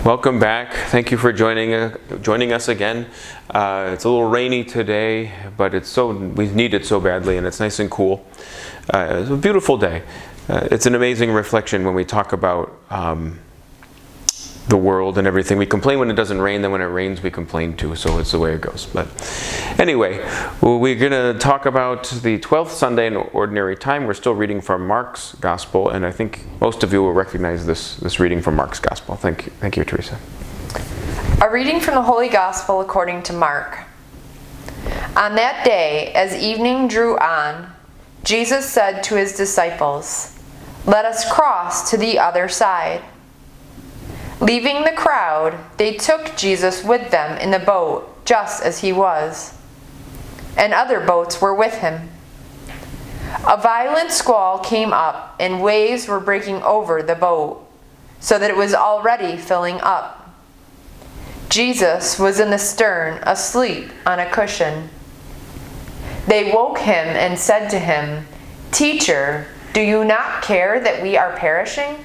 Welcome back. Thank you for joining us again. It's a little rainy today, but we need it so badly, and it's nice and cool. It's a beautiful day. It's an amazing reflection when we talk about the world and everything. We complain when it doesn't rain, then when it rains we complain too, so it's the way it goes. But anyway, we're going to talk about the 12th Sunday in Ordinary Time. We're still reading from Mark's Gospel, and I think most of you will recognize this reading from Mark's Gospel. Thank you, Teresa. A reading from the Holy Gospel according to Mark. On that day, as evening drew on, Jesus said to his disciples, "Let us cross to the other side." Leaving the crowd, they took Jesus with them in the boat, just as he was. And other boats were with him. A violent squall came up, and waves were breaking over the boat, so that it was already filling up. Jesus was in the stern, asleep on a cushion. They woke him and said to him, "Teacher, do you not care that we are perishing?"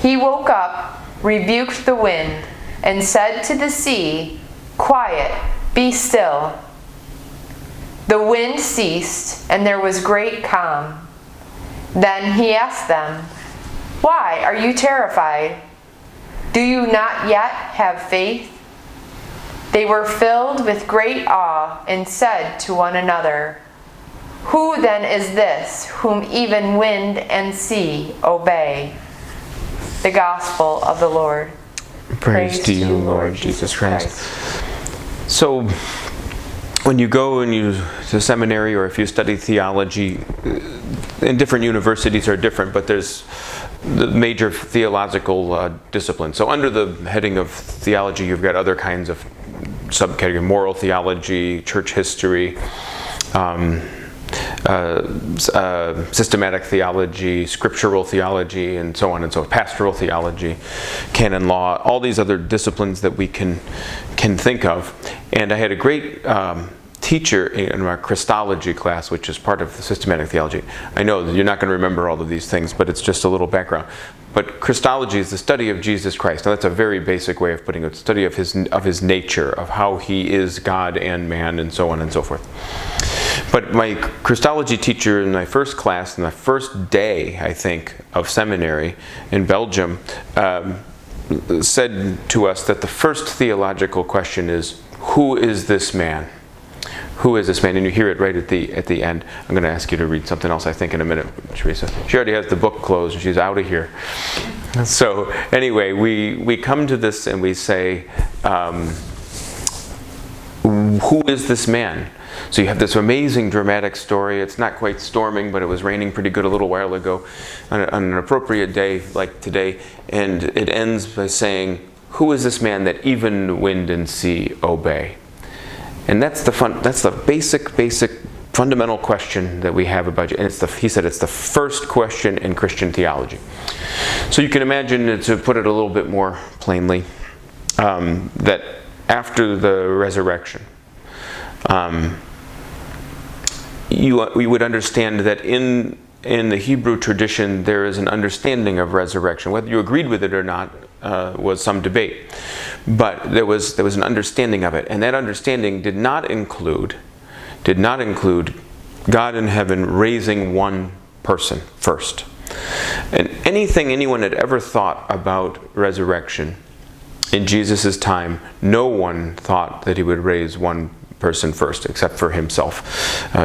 He woke up, rebuked the wind, and said to the sea, "Quiet, be still." The wind ceased, and there was great calm. Then he asked them, "Why are you terrified? Do you not yet have faith?" They were filled with great awe and said to one another, "Who then is this whom even wind and sea obey?" The Gospel of the Lord. Praise to you, Lord Jesus Christ. So, when you go to seminary, or if you study theology, in different universities are different, but there's the major theological disciplines. So under the heading of theology, you've got other kinds of subcategory: moral theology, church history, systematic theology, scriptural theology, and so on and so forth, pastoral theology, canon law, all these other disciplines that we can think of. And I had a great teacher in our Christology class, which is part of the systematic theology. I know that you're not going to remember all of these things, but it's just a little background. But Christology is the study of Jesus Christ. Now that's a very basic way of putting it. Study of his nature, of how he is God and man, and so on and so forth. But my Christology teacher in my first class, in the first day, I think, of seminary in Belgium, said to us that the first theological question is, who is this man? Who is this man? And you hear it right at the end. I'm going to ask you to read something else, I think, in a minute, Teresa. She already has the book closed, and she's out of here. So anyway, we come to this and we say, who is this man? So you have this amazing dramatic story. It's not quite storming, but it was raining pretty good a little while ago on an appropriate day like today. And it ends by saying, who is this man that even wind and sea obey? And that's the basic fundamental question that we have about you. And he said it's the first question in Christian theology. So you can imagine, to put it a little bit more plainly, that after the resurrection, we would understand that in the Hebrew tradition there is an understanding of resurrection. Whether you agreed with it or not was some debate, but there was an understanding of it, and that understanding did not include God in heaven raising one person first. And anything anyone had ever thought about resurrection in Jesus' time, no one thought that he would raise one person first, except for himself,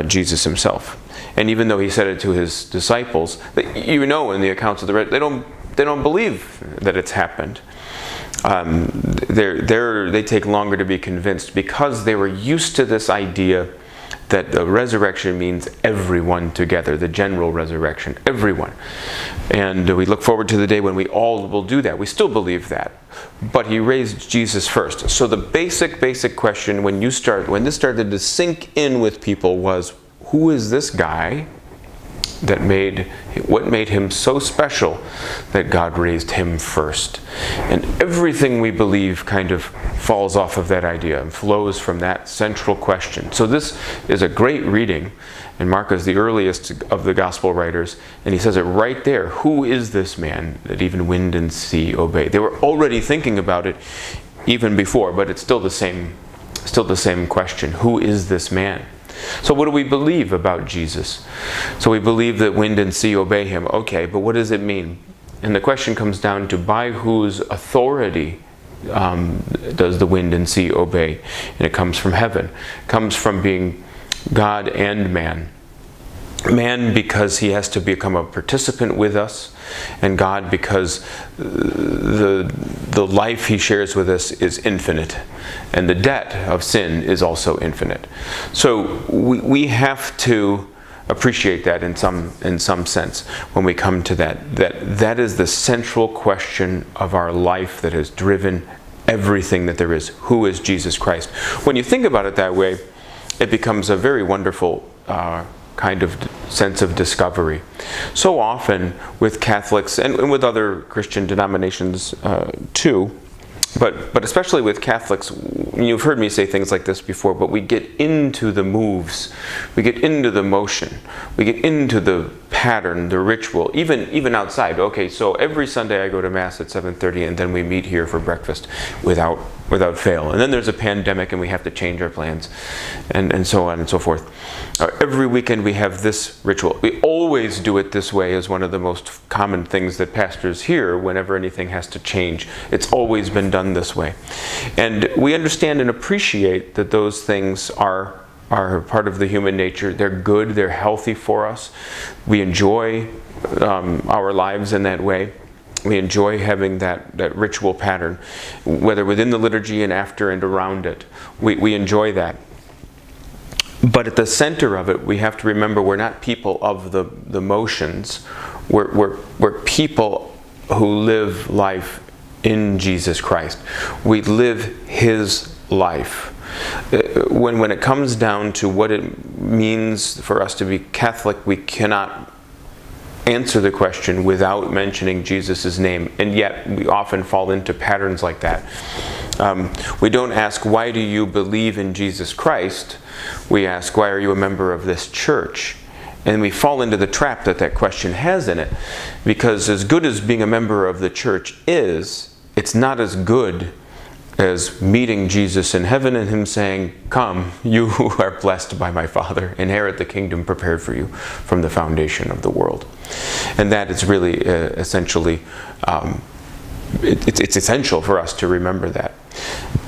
Jesus himself. And even though he said it to his disciples, in the accounts of they don't believe that it's happened. They take longer to be convinced, because they were used to this idea that the resurrection means everyone together, the general resurrection, everyone. And we look forward to the day when we all will do that. We still believe that. But he raised Jesus first. So the basic question when this started to sink in with people was, who is this guy what made him so special that God raised him first? And everything we believe kind of falls off of that idea and flows from that central question. So this is a great reading, and Mark is the earliest of the gospel writers, and he says it right there. Who is this man that even wind and sea obey? They were already thinking about it even before, but it's still the same question. Who is this man? So what do we believe about Jesus? So we believe that wind and sea obey him. Okay, but what does it mean? And the question comes down to, by whose authority does the wind and sea obey? And it comes from heaven. It comes from being God and man. Man because he has to become a participant with us, and God because the life he shares with us is infinite, and the debt of sin is also infinite. So we have to appreciate that in some sense when we come to that is the central question of our life that has driven everything that there is. Who is Jesus Christ? When you think about it that way, it becomes a very wonderful kind of sense of discovery. So often with Catholics and with other Christian denominations too, but especially with Catholics, you've heard me say things like this before, but we get into the moves, we get into the motion, we get into the pattern, the ritual, even outside. Okay, so every Sunday I go to Mass at 7:30, and then we meet here for breakfast without fail. And then there's a pandemic and we have to change our plans, and so on and so forth. Every weekend we have this ritual. We always do it this way is one of the most common things that pastors hear whenever anything has to change. It's always been done this way. And we understand and appreciate that those things are part of the human nature. They're good, they're healthy for us. We enjoy our lives in that way. We enjoy having that ritual pattern, whether within the liturgy and after and around it. We enjoy that. But at the center of it, we have to remember we're not people of the motions. We're people who live life in Jesus Christ. We live his life. When it comes down to what it means for us to be Catholic, we cannot answer the question without mentioning Jesus' name, and yet we often fall into patterns like that. We don't ask, why do you believe in Jesus Christ? We ask, why are you a member of this church? And we fall into the trap that question has in it, because as good as being a member of the church is, it's not as good as meeting Jesus in heaven and him saying, come, you who are blessed by my Father, inherit the kingdom prepared for you from the foundation of the world. And that is really essentially, it's essential for us to remember that.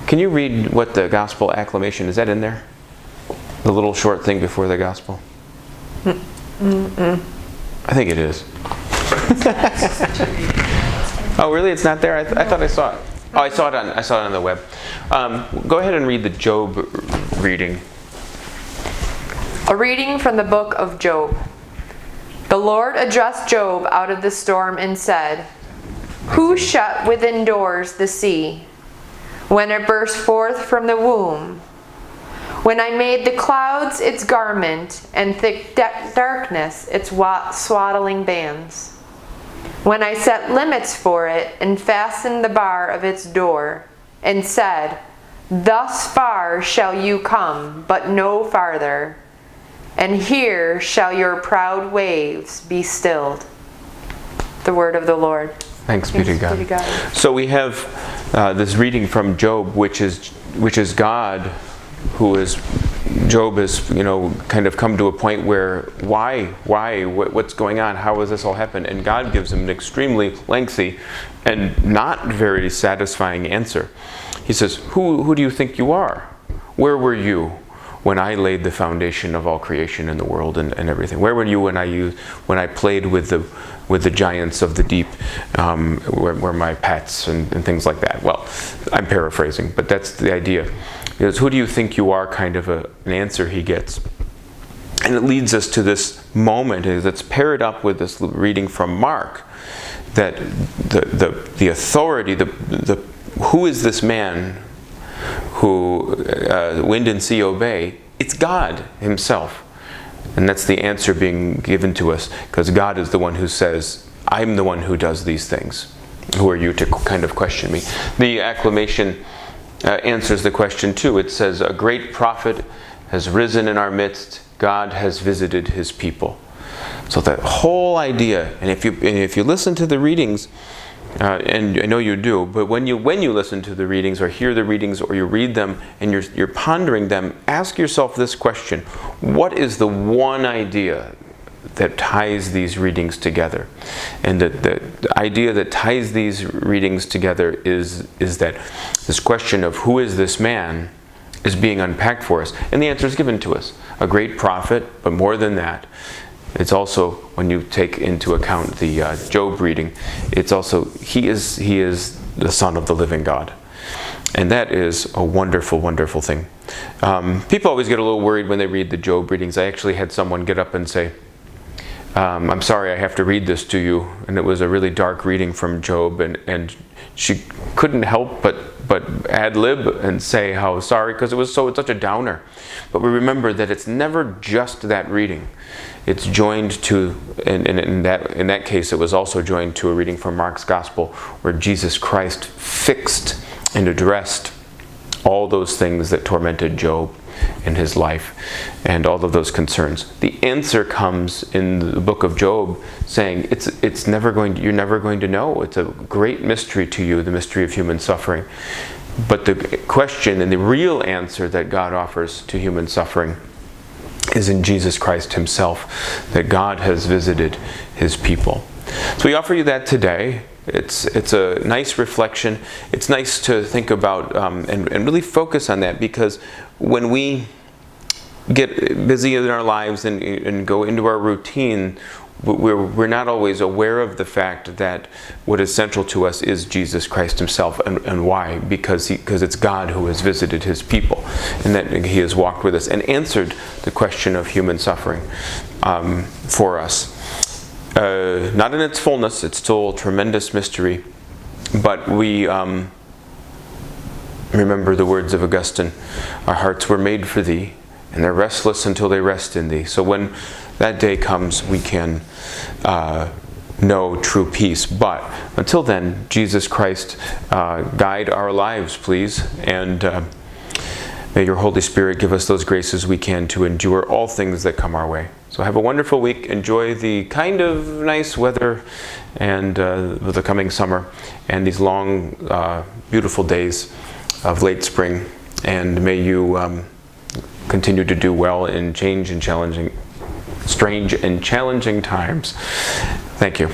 Can you read what the gospel acclamation, is that in there? The little short thing before the gospel? I think it is. Oh, really? It's not there? I thought I saw it. Oh, I saw it on the web. Go ahead and read the Job reading. A reading from the book of Job. The Lord addressed Job out of the storm and said, who shut within doors the sea, when it burst forth from the womb? When I made the clouds its garment, and thick darkness its swaddling bands. When I set limits for it, and fastened the bar of its door, and said, thus far shall you come, but no farther, and here shall your proud waves be stilled. The word of the Lord. Thanks be to God. So we have this reading from Job, which is God, who is, Job has, kind of come to a point where, what's going on? How has this all happened? And God gives him an extremely lengthy and not very satisfying answer. He says, who do you think you are? Where were you when I laid the foundation of all creation in the world and everything? Where were you when I played with the giants of the deep, were my pets and things like that? Well, I'm paraphrasing, but that's the idea. Because who do you think you are, kind of an answer he gets. And it leads us to this moment that's paired up with this reading from Mark, that the authority, who is this man who wind and sea obey? It's God himself. And that's the answer being given to us, because God is the one who says, I'm the one who does these things. Who are you to kind of question me? The acclamation answers the question too. It says, a great prophet has risen in our midst. God has visited his people. So that whole idea, and if you listen to the readings, and I know you do, but when you listen to the readings or hear the readings or you read them and you're pondering them, ask yourself this question: what is the one idea that ties these readings together? And the idea that ties these readings together is that this question of who is this man is being unpacked for us, and the answer is given to us: a great prophet, but more than that, it's also, when you take into account the Job reading, it's also he is the Son of the living God. And that is a wonderful, wonderful thing. People always get a little worried when they read the Job readings. I actually had someone get up and say, I'm sorry I have to read this to you. And it was a really dark reading from Job, and she couldn't help but ad-lib and say how sorry, because it's such a downer. But we remember that it's never just that reading. It's joined to, in that case, it was also joined to a reading from Mark's Gospel, where Jesus Christ fixed and addressed all those things that tormented Job in his life and all of those concerns. The answer comes in the book of Job, saying you're never going to know. It's a great mystery to you, the mystery of human suffering. But the question and the real answer that God offers to human suffering is in Jesus Christ himself, that God has visited his people. So we offer you that today. It's a nice reflection. It's nice to think about and really focus on that, because when we get busy in our lives and go into our routine, we're not always aware of the fact that what is central to us is Jesus Christ himself. And why? Because it's God who has visited his people, and that he has walked with us and answered the question of human suffering for us. Not in its fullness, it's still a tremendous mystery, but we remember the words of Augustine: our hearts were made for thee, and they're restless until they rest in thee. So when that day comes, we can know true peace. But until then, Jesus Christ, guide our lives, please, and may your Holy Spirit give us those graces we can to endure all things that come our way. So have a wonderful week. Enjoy the kind of nice weather and the coming summer and these long, beautiful days of late spring. And may you continue to do well in strange and challenging times. Thank you.